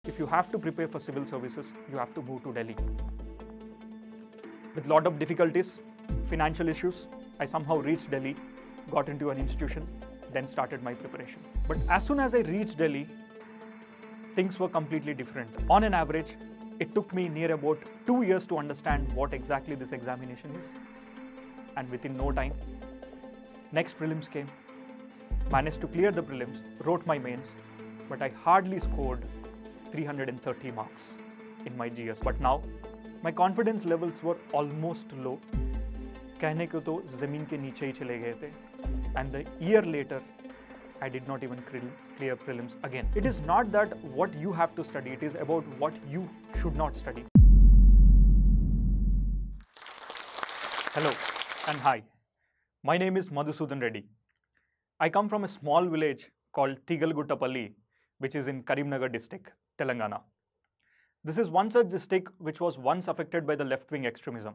if you have to prepare for civil services, you have to move to Delhi. With a lot of difficulties, financial issues, I somehow reached Delhi, got into an institution, then started my preparation. But as soon as I reached Delhi, things were completely different. On an average, it took me near about 2 years to understand what exactly this examination is. And within no time, next prelims came, managed to clear the prelims, wrote my mains, but I hardly scored 330 marks in my GS. But now, my confidence levels were almost low. कहने को तो ज़मीन के नीचे ही चले गए थे. And the year later, I did not even clear prelims again. It is not that what you have to study, it is about what you should not study. Hello and hi. My name is Madhusudhan Reddy. I come from a small village called Tigalguttapalli, which is in Karimnagar district, Telangana. This is one such district which was once affected by the left-wing extremism.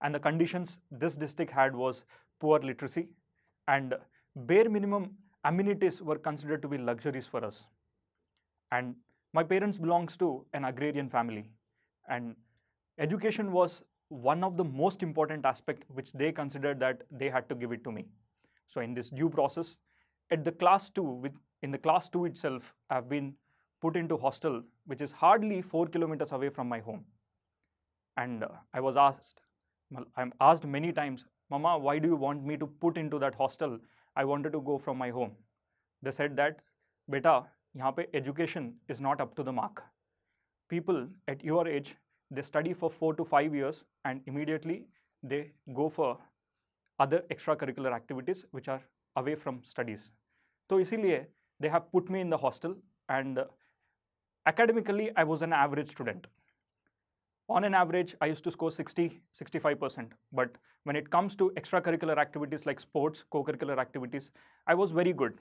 And the conditions this district had was poor literacy and bare minimum amenities were considered to be luxuries for us. And my parents belongs to an agrarian family, and education was one of the most important aspect which they considered that they had to give it to me. So in this due process, at the class 2, in the class 2 itself, I've been put into hostel, which is hardly 4 kilometers away from my home. And I'm asked many times, Mama, why do you want me to put into that hostel? I wanted to go from my home. They said that, Beta, यहाँ पे education is not up to the mark. People at your age, they study for 4 to 5 years and immediately they go for other extracurricular activities which are away from studies. So इसीलिए they have put me in the hostel, and academically I was an average student. On an average, I used to score 60-65%. But when it comes to extracurricular activities like sports, co-curricular activities, I was very good.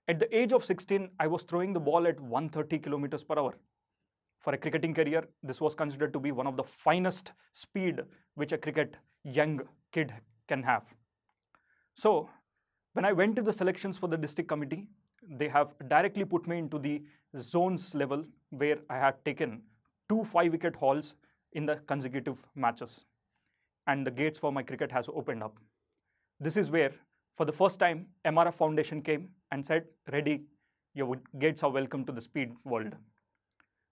At the age of 16, I was throwing the ball at 130 kilometers per hour. For a cricketing career, this was considered to be one of the finest speed which a cricket young kid can have. So when I went to the selections for the district committee, they have directly put me into the zones level where I had taken 2 5-wicket hauls in the consecutive matches. And the gates for my cricket has opened up. This is where, for the first time, MRF Foundation came and said, Reddy, your gates are welcome to the speed world.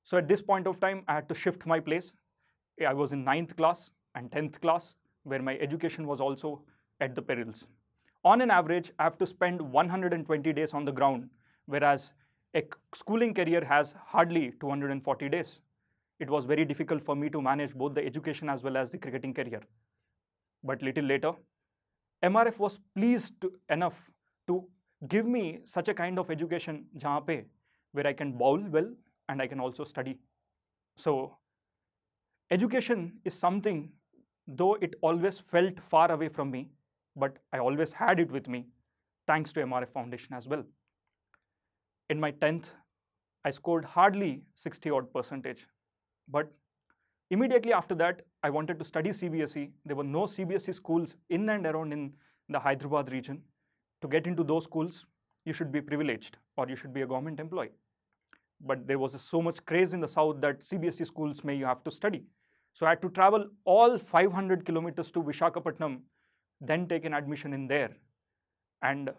So at this point of time, I had to shift my place. I was in 9th class and 10th class, where my education was also at the perils. On an average, I have to spend 120 days on the ground, whereas a schooling career has hardly 240 days. It was very difficult for me to manage both the education as well as the cricketing career. But little later, MRF was pleased enough to give me such a kind of education jahan pe, where I can bowl well and I can also study. So education is something, though it always felt far away from me, but I always had it with me, thanks to MRF Foundation as well. In my 10th, I scored hardly 60 odd percentage. But immediately after that, I wanted to study CBSE. There were no CBSE schools in and around in the Hyderabad region. To get into those schools, you should be privileged or you should be a government employee. But there was so much craze in the south that CBSE schools may you have to study. So I had to travel all 500 kilometers to Visakhapatnam, then take an admission in there, and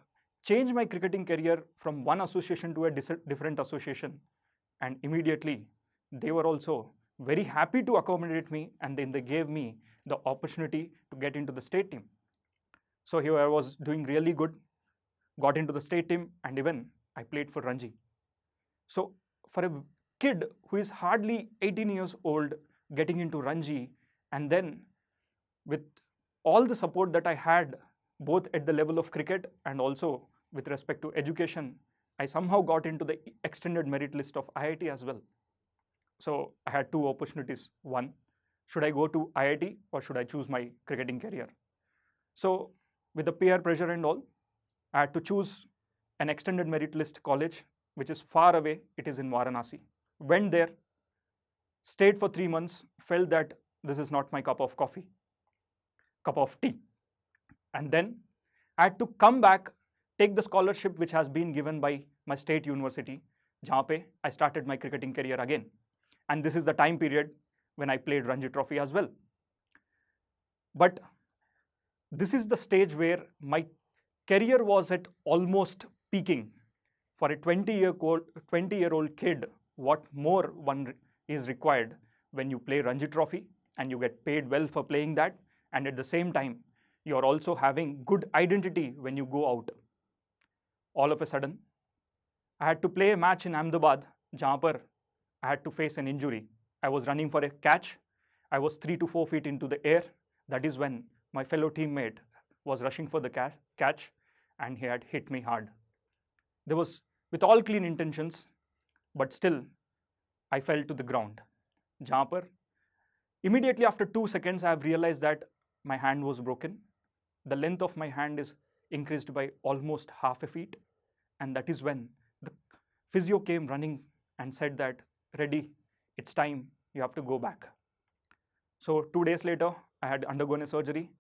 change my cricketing career from one association to a different association. And immediately, they were also very happy to accommodate me, and then they gave me the opportunity to get into the state team. So here I was doing really good, got into the state team, and even I played for Ranji. So for a kid who is hardly 18 years old, getting into Ranji, and then with all the support that I had, both at the level of cricket and also with respect to education, I somehow got into the extended merit list of IIT as well. So I had two opportunities. One, should I go to IIT or should I choose my cricketing career? So with the peer pressure and all, I had to choose an extended merit list college, which is far away. It is in Varanasi. Went there, stayed for 3 months, felt that this is not my cup of tea. And then I had to come back, take the scholarship which has been given by my state university, जहाँ पे I started my cricketing career again. And this is the time period when I played Ranji Trophy as well. But this is the stage where my career was at almost peaking. For a 20-year-old kid, what more is required when you play Ranji Trophy and you get paid well for playing that, and at the same time, you are also having good identity when you go out. All of a sudden, I had to play a match in Ahmedabad, जहाँ पर I had to face an injury. I was running for a catch. I was 3 to 4 feet into the air. That is when my fellow teammate was rushing for the catch and he had hit me hard. There was with all clean intentions, but still I fell to the ground. जहाँ पर immediately after 2 seconds I have realized that my hand was broken. The length of my hand is increased by almost half a feet, and that is when the physio came running and said that, Reddy, it's time, you have to go back. So 2 days later, I had undergone a surgery,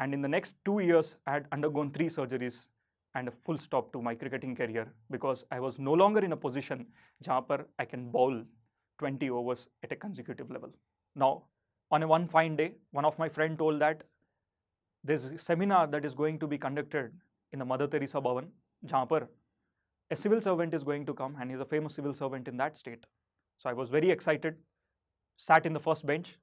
and in the next 2 years, I had undergone 3 surgeries and a full stop to my cricketing career because I was no longer in a position जहाँ पर I can bowl 20 overs at a consecutive level. Now, on a one fine day, one of my friend told that there's a seminar that is going to be conducted in the Mother Teresa Bhavan, जहाँ पर a civil servant is going to come, and he's a famous civil servant in that state. So I was very excited, sat in the first bench,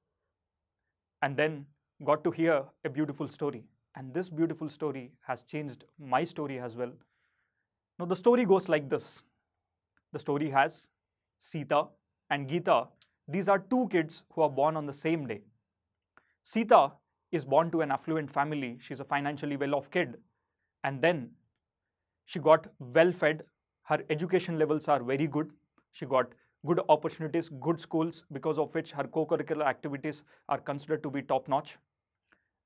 and then got to hear a beautiful story. And this beautiful story has changed my story as well. Now, the story goes like this. The story has Sita and Geeta. These are two kids who are born on the same day. Sita is born to an affluent family. She's a financially well-off kid. And then she got well fed. Her education levels are very good. She got good opportunities, good schools, because of which her co-curricular activities are considered to be top-notch.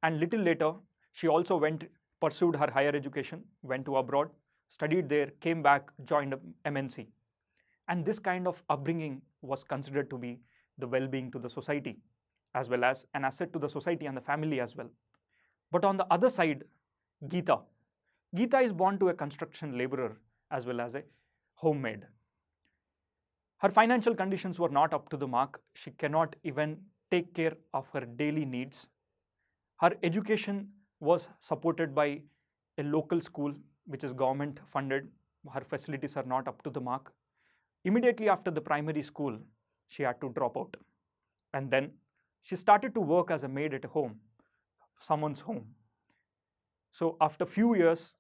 And little later, she also pursued her higher education, went to abroad, studied there, came back, joined MNC. And this kind of upbringing was considered to be the well-being to the society, as well as an asset to the society and the family as well. But on the other side, Geeta. Geeta is born to a construction laborer as well as a homemaid. Her financial conditions were not up to the mark. She cannot even take care of her daily needs. Her education was supported by a local school which is government funded. Her facilities are not up to the mark. Immediately after the primary school, she had to drop out. And then she started to work as a maid at a home, someone's home. So after few years,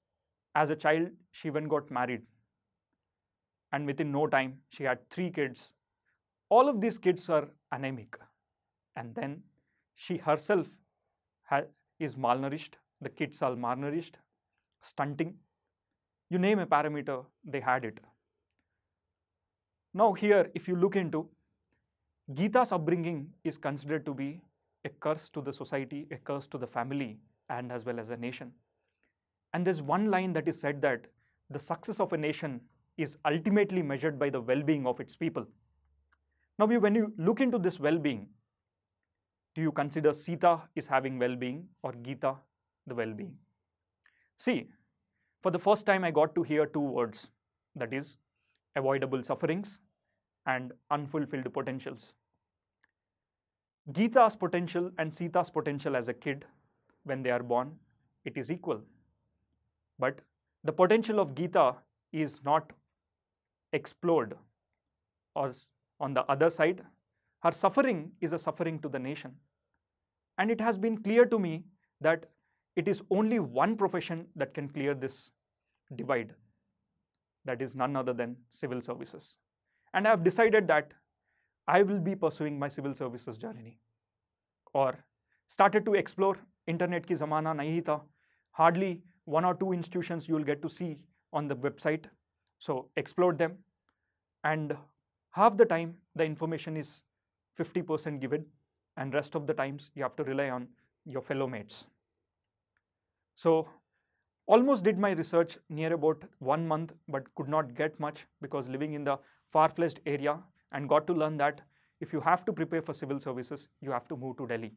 as a child, she even got married. And within no time, she had 3 kids. All of these kids are anemic. And then she herself is malnourished. The kids are malnourished, stunting. You name a parameter, they had it. Now here, if you look into Geeta's upbringing is considered to be a curse to the society, a curse to the family, and as well as a nation. And there's one line that is said that the success of a nation is ultimately measured by the well-being of its people. Now, when you look into this well-being, do you consider Sita is having well-being or Geeta the well-being? See, for the first time I got to hear 2 words, that is avoidable sufferings and unfulfilled potentials. Geeta's potential and Sita's potential as a kid, when they are born, it is equal. But the potential of Geeta is not explored, or on the other side, her suffering is a suffering to the nation. And it has been clear to me that it is only one profession that can clear this divide. That is none other than civil services. And I have decided that I will be pursuing my civil services journey. Or started to explore. Internet ki zamana nahi tha. Hardly 1 or 2 institutions you will get to see on the website. So explored them. And half the time the information is 50% given, and rest of the times you have to rely on your fellow mates. So almost did my research near about 1 month, but could not get much because living in the far-fetched area, and got to learn that if you have to prepare for civil services, you have to move to Delhi.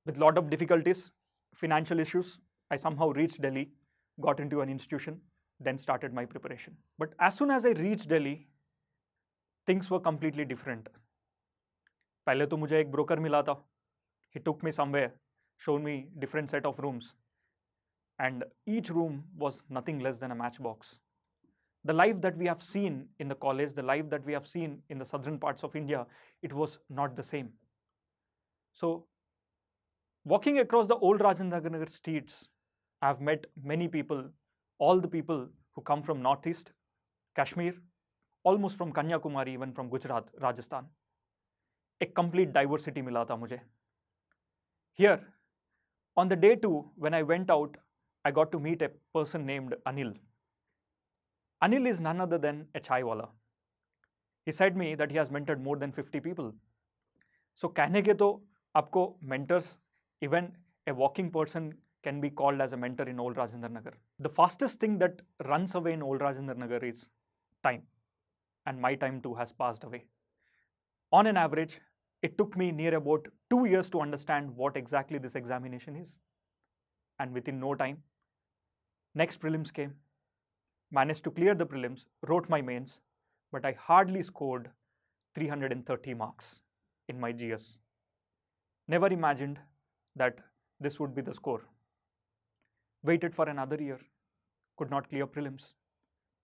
With lot of difficulties, financial issues, I somehow reached Delhi, got into an institution, then started my preparation. But as soon as I reached Delhi, things were completely different. पहले तो मुझे एक broker मिला था. He took me somewhere, showed me different set of rooms, and each room was nothing less than a matchbox. The life that we have seen in the college, the life that we have seen in the southern parts of India, it was not the same. So walking across the old Rajendra streets, I've met many people, all the people who come from Northeast, Kashmir, almost from Kanyakumari, even from Gujarat, Rajasthan. A complete diversity mila tha mujhe. Here, on the day 2, when I went out, I got to meet a person named Anil. Anil is none other than a chai wala. He said me that he has mentored more than 50 people. So कहने के तो आपको mentors, even a walking person can be called as a mentor in Old Rajendra Nagar. The fastest thing that runs away in Old Rajendra Nagar is time, and my time too has passed away. On an average, it took me near about 2 years to understand what exactly this examination is. And within no time, next prelims came, managed to clear the prelims, wrote my mains, but I hardly scored 330 marks in my GS. Never imagined that this would be the score. Waited for another year, could not clear prelims.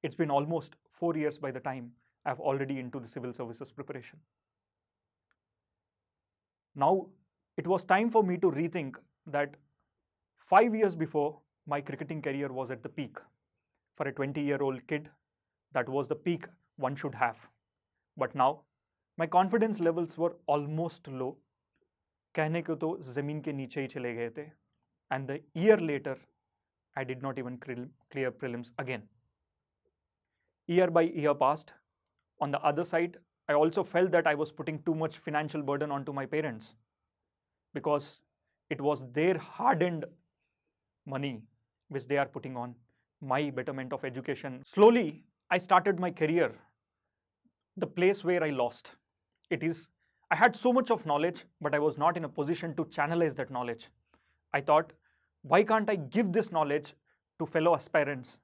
It's been almost 4 years by the time I've already into the civil services preparation. Now, it was time for me to rethink that 5 years before, my cricketing career was at the peak. For a 20-year-old kid, that was the peak one should have. But now, my confidence levels were almost low. कहने को तो जमीन के नीचे ही चले गए थे. And the year later, I did not even clear prelims again. Year by year passed. On the other side, I also felt that I was putting too much financial burden onto my parents, because it was their hard-earned money which they are putting on my betterment of education. Slowly, I started my career, the place where I lost. It is, I had so much of knowledge, but I was not in a position to channelize that knowledge. I thought, why can't I give this knowledge to fellow aspirants?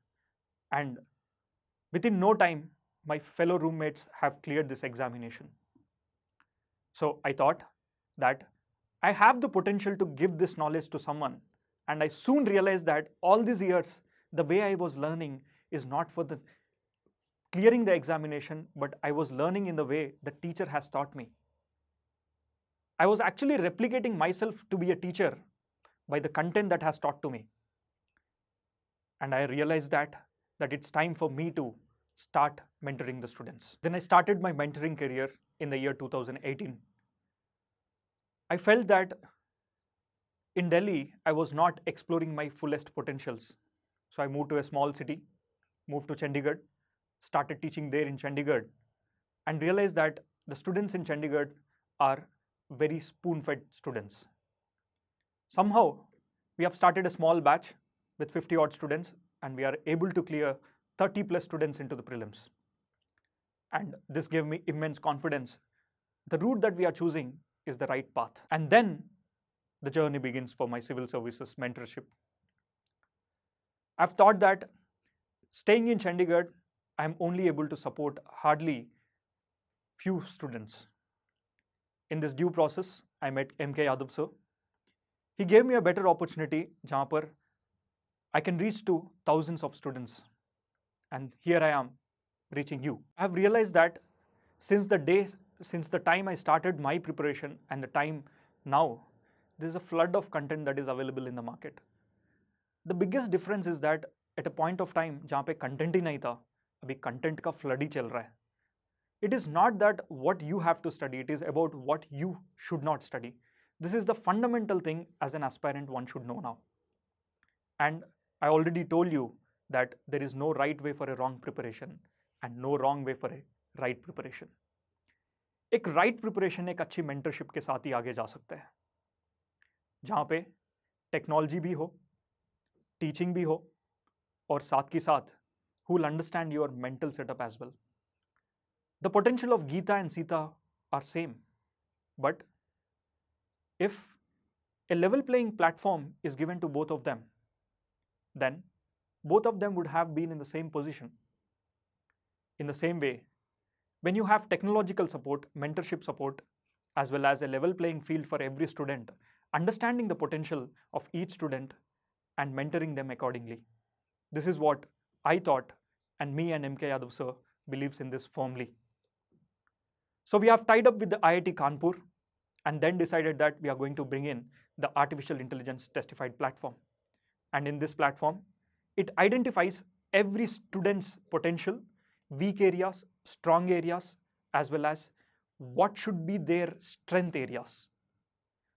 And within no time, my fellow roommates have cleared this examination. So I thought that I have the potential to give this knowledge to someone. And I soon realized that all these years, the way I was learning is not for the clearing the examination, but I was learning in the way the teacher has taught me. I was actually replicating myself to be a teacher by the content that has taught to me. And I realized that it's time for me to start mentoring the students. Then I started my mentoring career in the year 2018. I felt that in Delhi, I was not exploring my fullest potentials. So I moved to a small city, moved to Chandigarh, started teaching there in Chandigarh, and realized that the students in Chandigarh are very spoon-fed students. Somehow, we have started a small batch with 50 odd students, and we are able to clear 30 plus students into the prelims. And this gave me immense confidence. The route that we are choosing is the right path. And then the journey begins for my civil services mentorship. I've thought that staying in Chandigarh, I'm only able to support hardly few students. In this due process, I met MK Yadav sir. He gave me a better opportunity जहाँ पर I can reach to thousands of students. And here I am reaching you. I've realized that since the time I started my preparation and the time now, there's a flood of content that is available in the market. The biggest difference is that at a point of time जहाँ पे content ही नहीं था, अभी content का flood ही चल रहा है. It is not that what you have to study, it is about what you should not study. This is the fundamental thing as an aspirant one should know now. And I already told you that there is no right way for a wrong preparation and no wrong way for a right preparation. एक right preparation एक अच्छी mentorship के साथ ही आगे जा सकता है, जहाँ पे technology भी हो, teaching भी हो, और साथ के साथ who will understand your mental setup as well. The potential of Geeta and Sita are same, but if a level playing platform is given to both of them, then both of them would have been in the same position. In the same way, when you have technological support, mentorship support, as well as a level playing field for every student, understanding the potential of each student and mentoring them accordingly. This is what I thought, and me and MK Yadav sir believes in this firmly. So we have tied up with the IIT Kanpur and then decided that we are going to bring in the artificial intelligence testified platform. And in this platform, it identifies every student's potential, weak areas, strong areas, as well as what should be their strength areas,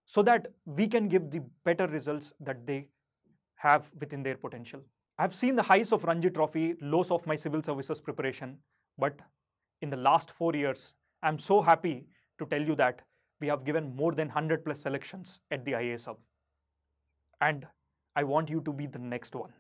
so that we can give the better results that they have within their potential. I've seen the highs of Ranji Trophy, lows of my civil services preparation, but in the last 4 years, I'm so happy to tell you that we have given more than 100 plus selections at the IAS Hub. And I want you to be the next one.